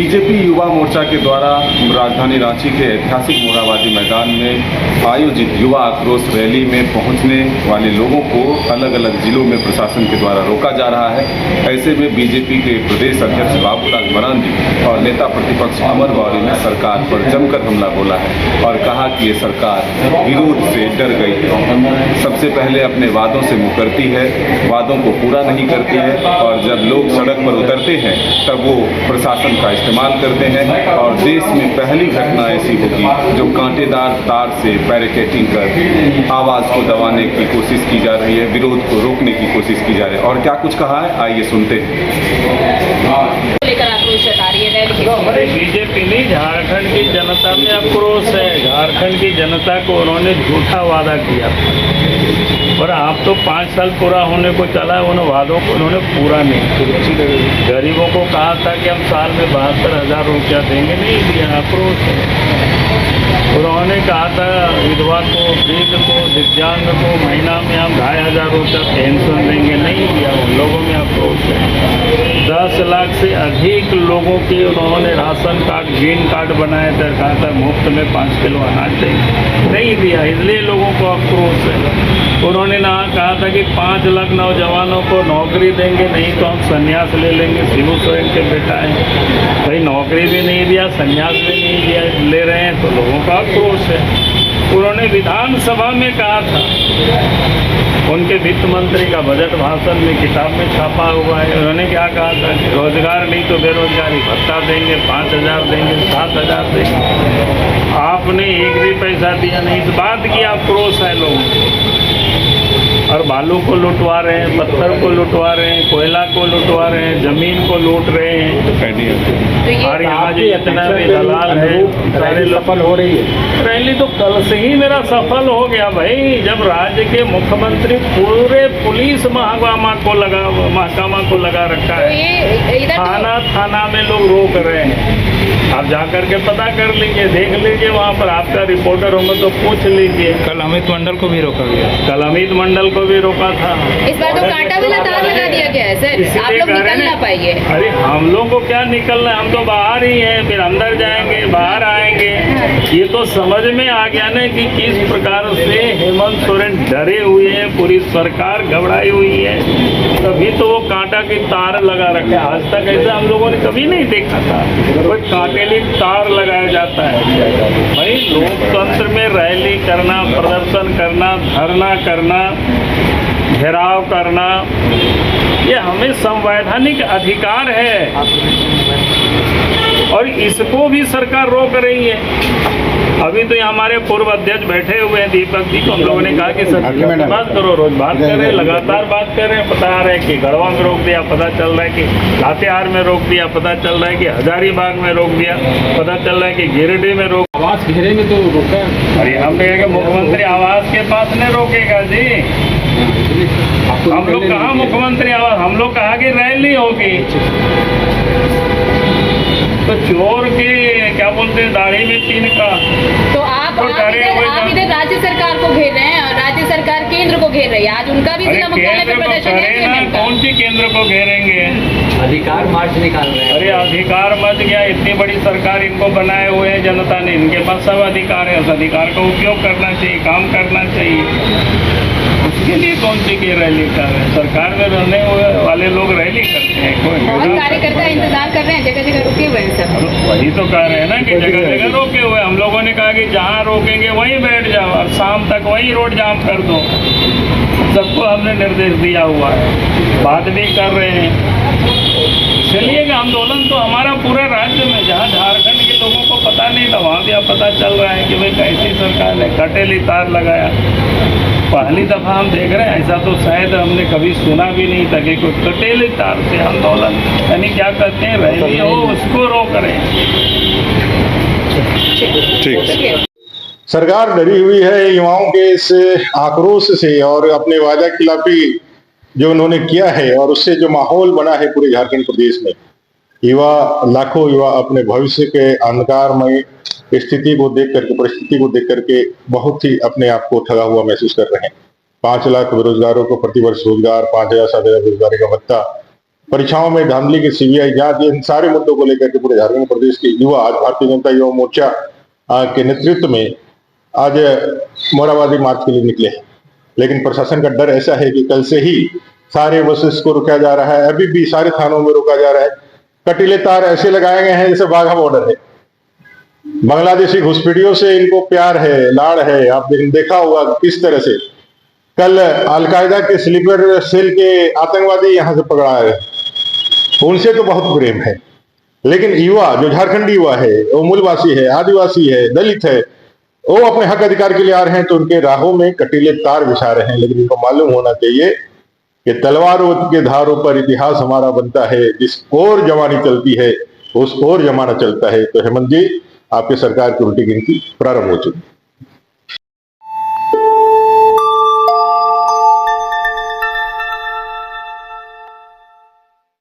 BJP Yuva Morcha के द्वारा राजधानी रांची के ऐतिहासिक मोराबादी मैदान में आयोजित युवा आक्रोश रैली में पहुंचने वाले लोगों को अलग अलग जिलों में प्रशासन के द्वारा रोका जा रहा है। ऐसे में बीजेपी के प्रदेश अध्यक्ष बाबूलाल मरांडी और नेता प्रतिपक्ष अमर गौरी ने सरकार पर जमकर हमला बोला है और कहा कि ये सरकार विरोध से डर गई है। सबसे पहले अपने वादों से मुकरती है, वादों को पूरा नहीं करती है और जब लोग सड़क पर उतरते हैं तब वो प्रशासन का इस्तेमाल करते हैं। और देश में पहली घटना ऐसी होगी जो कांटेदार तार से बैरिकेडिंग कर आवाज को दबाने की कोशिश की जा रही है, विरोध को रोकने की कोशिश की जा रही है। और क्या कुछ कहा है, आइए सुनते हैं। बीजेपी नहीं, झारखंड की जनता में आक्रोश है। झारखंड की जनता को उन्होंने झूठा वादा किया और आप तो 5 साल पूरा होने को चला है, उन वादों को उन्होंने पूरा नहीं किया। गरीबों को कहा था कि हम साल में 72,000 रुपया देंगे, नहीं दिया, आक्रोश है। उन्होंने कहा था विधवा को, वृद्ध को, दिव्यांग को महीना में हम 2,500 रुपया पेंशन देंगे, नहीं दिया। उन लोगों में आक्रोश है। 10 लाख से अधिक लोगों के उन्होंने राशन कार्ड, ग्रीन कार्ड बनाए थे, कहा था मुफ्त में 5 किलो अनाज देंगे, नहीं दिया। इसलिए लोगों को आक्रोश है। उन्होंने ना कहा था कि 5 लाख नौजवानों को नौकरी देंगे, नहीं तो हम संन्यास ले लेंगे। शिबू सोरेन के बेटा है, भाई नौकरी भी नहीं दिया, संन्यास भी नहीं दिया, ले रहे हैं, तो लोगों का आक्रोश है। उन्होंने विधानसभा में कहा था, उनके वित्त मंत्री का बजट भाषण में किताब में छापा हुआ है। उन्होंने क्या कहा था कि रोजगार नहीं तो बेरोजगारी भत्ता देंगे, 5,000 देंगे, 7,000 देंगे। आपने एक भी पैसा दिया नहीं। इस बात की आक्रोश है लोगों और बालू को लुटवा रहे हैं, पत्थर को लुटवा रहे हैं, कोयला को लुटवा रहे हैं, जमीन को लूट रहे हैं। और यहाँ जो इतना भी दलाल है सारे सफल हो रही है। रैली तो कल से ही मेरा सफल हो गया भाई, जब राज्य के मुख्यमंत्री पूरे पुलिस महकमा को लगा रखा है। थाना थाना में लोग रोक रहे हैं। आप जाकर के पता कर लीजिए, देख लीजिए, वहाँ पर आपका रिपोर्टर होंगे तो पूछ लीजिए। कल अमित मंडल को भी रोका गया, कल अमित मंडल को भी रोका था। इस बार तो कांटा वाला तार लगा दिया गया है सर, आप लोग निकल ना पाइए। अरे हम लोग को क्या निकलना है, हम तो बाहर ही हैं, फिर अंदर जाएंगे, बाहर आएंगे। ये तो समझ में आ गया ना कि किस प्रकार से हेमंत सोरेन डरे हुए हैं, पूरी सरकार घबराई हुई है, तभी तो वो कांटा की तार लगा रखे। आज तक ऐसा हम लोगों ने कभी नहीं देखा था, कोई कांटेली तार लगाया जाता है। भाई लोकतंत्र में रैली करना, प्रदर्शन करना, धरना करना, घेराव करना, ये हमें संवैधानिक अधिकार है और इसको भी सरकार रोक रही है। अभी तो हमारे पूर्व अध्यक्ष बैठे हुए हैं दीपक जी को हम लोगों ने कहा कि सर बात करो, रोज बात कर रहे हैं, लगातार बात कर रहे हैं। पता आ रहा है कि गढ़वा में रोक दिया, पता चल रहा है कि लातेहार में रोक दिया, पता चल रहा है कि हजारीबाग में रोक दिया, पता चल रहा है कि गिरिडीह में रोक। आवास घेरेंगे तो रोका। अरे हम कहेंगे मुख्यमंत्री आवास के पास नहीं रोकेगा जी। हम लोग कहाँ मुख्यमंत्री आवास, हम लोग कहा कि रैली होगी। तो चोर के क्या बोलते हैं, दाढ़ी में 3 का। तो आप इधर राज्य सरकार को घेर रहे हैं और राज्य सरकार केंद्र को घेर रही है। आज उनका भी जिला मुख्यालय में प्रदर्शन है। कौन सी केंद्र को घेरेंगे? अधिकार मार्च निकाल रहे हैं। अरे अधिकार मच गया, इतनी बड़ी सरकार इनको बनाए हुए है जनता ने, इनके पास सब अधिकार है। उस अधिकार का उपयोग करना चाहिए, काम करना चाहिए। उसके लिए कौन सी की रैली कर रहे हैं? सरकार में रहने वाले लोग रैली करते हैं, कोई कार्यकर्ता इंतजार कर रहे हैं, जगह जगह रुके हुए हैं सब। वही तो कह रहे हैं ना कि जगह जगह रोके हुए। हम लोगों ने कहा कि जहाँ रोकेंगे वहीं बैठ जाओ और शाम तक वहीं रोड जाम कर दो। सबको हमने निर्देश दिया हुआ है, बात भी कर रहे हैं। चलिएगा, आंदोलन तो हमारा पूरे राज्य में, जहाँ झारखंड के लोगों को पता नहीं था वहाँ भी अब पता चल रहा है कि भाई कैसी सरकार ने कटेली तार लगाया। पहली दफ़ा हम देख रहे हैं, ऐसा तो शायद हमने कभी सुना भी नहीं था कि कोई कटेली तार से आंदोलन, यानी क्या कहते हैं, रैली हो उसको रोक रहे हैं। ठीक। सरकार डरी हुई है युवाओं के इस आक्रोश से और अपने वादा खिलाफी जो उन्होंने किया है और उससे जो माहौल बना है पूरे झारखंड प्रदेश में। लाखों युवा अपने भविष्य के अंधकारमय स्थिति को देख करके, परिस्थिति को देख करके बहुत ही अपने आप को ठगा हुआ महसूस कर रहे हैं। 5 लाख बेरोजगारों को प्रतिवर्ष रोजगार, 5,000 से 7,000 रोजगारी का भत्ता, परीक्षाओं में धांधली की सीबीआई जांच, इन सारे मुद्दों को लेकर के पूरे झारखंड प्रदेश के युवा आज भारतीय जनता युवा मोर्चा के नेतृत्व में आज मोराबादी मार्च के लिए निकले हैं। लेकिन प्रशासन का डर ऐसा है कि कल से ही सारे बसेस को रोका जा रहा है, अभी भी सारे थानों में रोका जा रहा है। कटीले तार ऐसे लगाए गए हैं जैसे वाघा बॉर्डर है। बांग्लादेशी घुसपैठियों से इनको प्यार है, लाड़ है। आप देखा होगा किस तरह से कल अलकायदा के स्लीपर सेल के आतंकवादी यहां से पकड़ाए, उनसे तो बहुत प्रेम है। लेकिन युवा जो झारखंडी युवा है, वो मूलवासी है, आदिवासी है, दलित है, वो अपने हक अधिकार के लिए आ रहे हैं तो उनके राहों में कटीले तार बिछा रहे हैं। लेकिन इनको मालूम होना चाहिए कि तलवारों के धारों पर इतिहास हमारा बनता है, जिस ओर जमानी चलती है उस ओर जमाना चलता है। तो हेमंत जी, आपके सरकार की उल्टी गिनती प्रारंभ हो चुकी है।